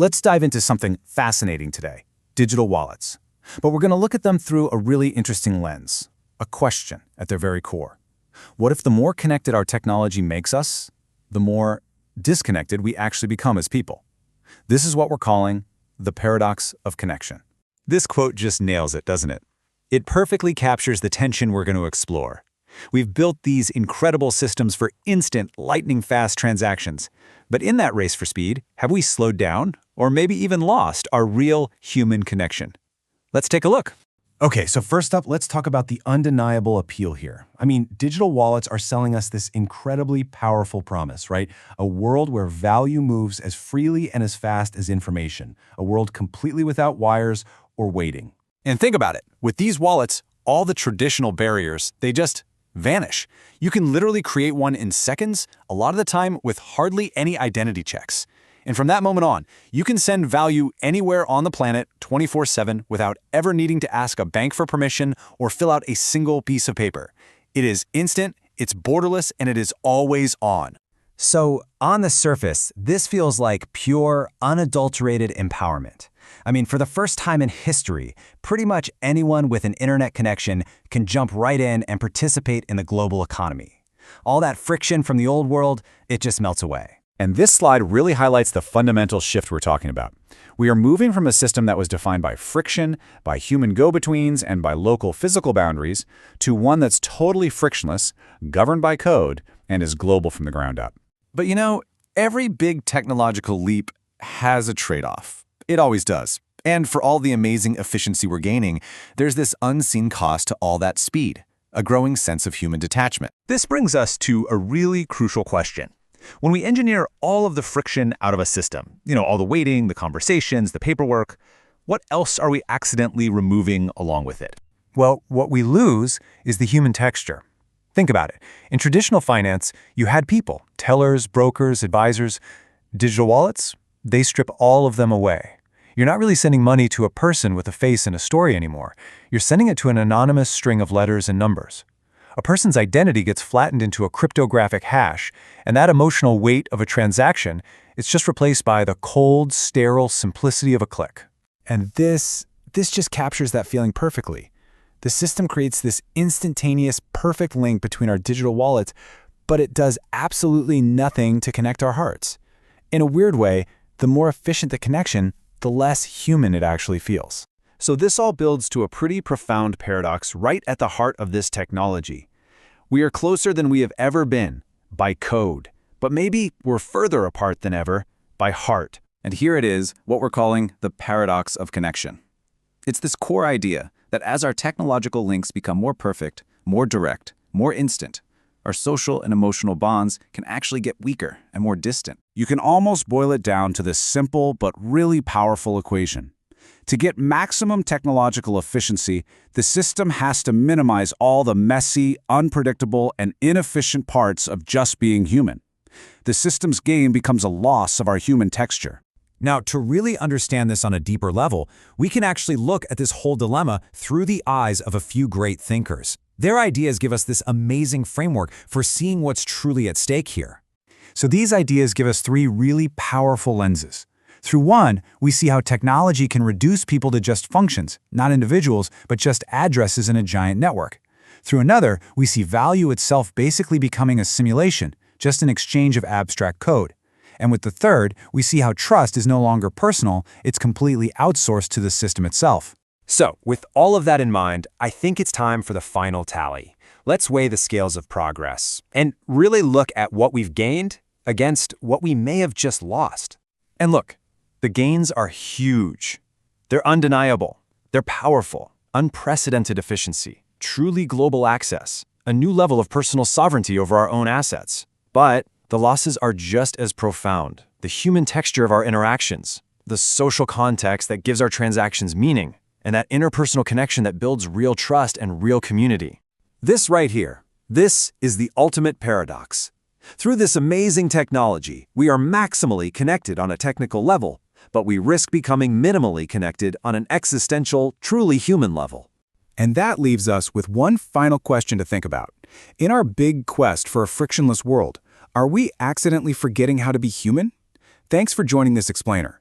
Let's dive into something fascinating today, digital wallets. But we're going to look at them through a really interesting lens, a question at their very core. What if the more connected our technology makes us, the more disconnected we actually become as people? This is what we're calling the paradox of connection. This quote just nails it, doesn't it? It perfectly captures the tension we're going to explore. We've built these incredible systems for instant, lightning-fast transactions. But in that race for speed, have we slowed down or maybe even lost our real human connection? Let's take a look. Okay, so first up, let's talk about the undeniable appeal here. I mean, digital wallets are selling us this incredibly powerful promise, right? A world where value moves as freely and as fast as information. A world completely without wires or waiting. And think about it. With these wallets, all the traditional barriers, they just vanish. You can literally create one in seconds, a lot of the time with hardly any identity checks. And from that moment on, you can send value anywhere on the planet 24/7 without ever needing to ask a bank for permission or fill out a single piece of paper. It is instant, it's borderless, and it is always on. So, on the surface, this feels like pure, unadulterated empowerment. I mean, for the first time in history, pretty much anyone with an internet connection can jump right in and participate in the global economy. All that friction from the old world, it just melts away. And this slide really highlights the fundamental shift we're talking about. We are moving from a system that was defined by friction, by human go-betweens, and by local physical boundaries, to one that's totally frictionless, governed by code, and is global from the ground up. But you know, every big technological leap has a trade-off. It always does. And for all the amazing efficiency we're gaining, there's this unseen cost to all that speed, a growing sense of human detachment. This brings us to a really crucial question. When we engineer all of the friction out of a system, all the waiting, the conversations, the paperwork, what else are we accidentally removing along with it? Well, what we lose is the human texture. Think about it. In traditional finance, you had people, tellers, brokers, advisors. Digital wallets, they strip all of them away. You're not really sending money to a person with a face and a story anymore. You're sending it to an anonymous string of letters and numbers. A person's identity gets flattened into a cryptographic hash, and that emotional weight of a transaction is just replaced by the cold, sterile simplicity of a click. And this just captures that feeling perfectly. The system creates this instantaneous, perfect link between our digital wallets, but it does absolutely nothing to connect our hearts. In a weird way, the more efficient the connection, the less human it actually feels. So this all builds to a pretty profound paradox right at the heart of this technology. We are closer than we have ever been by code, but maybe we're further apart than ever by heart. And here it is, what we're calling the paradox of connection. It's this core idea that as our technological links become more perfect, more direct, more instant, our social and emotional bonds can actually get weaker and more distant. You can almost boil it down to this simple but really powerful equation. To get maximum technological efficiency, the system has to minimize all the messy, unpredictable, and inefficient parts of just being human. The system's gain becomes a loss of our human texture. Now, to really understand this on a deeper level, we can actually look at this whole dilemma through the eyes of a few great thinkers. Their ideas give us this amazing framework for seeing what's truly at stake here. So these ideas give us three really powerful lenses. Through one, we see how technology can reduce people to just functions, not individuals, but just addresses in a giant network. Through another, we see value itself basically becoming a simulation, just an exchange of abstract code. And with the third, we see how trust is no longer personal, it's completely outsourced to the system itself. So, with all of that in mind, I think it's time for the final tally. Let's weigh the scales of progress and really look at what we've gained against what we may have just lost. And look, the gains are huge. They're undeniable. They're powerful, unprecedented efficiency, truly global access, a new level of personal sovereignty over our own assets. But the losses are just as profound. The human texture of our interactions, the social context that gives our transactions meaning, and that interpersonal connection that builds real trust and real community. This right here, this is the ultimate paradox. Through this amazing technology, we are maximally connected on a technical level, but we risk becoming minimally connected on an existential, truly human level. And that leaves us with one final question to think about. In our big quest for a frictionless world, are we accidentally forgetting how to be human? Thanks for joining this explainer.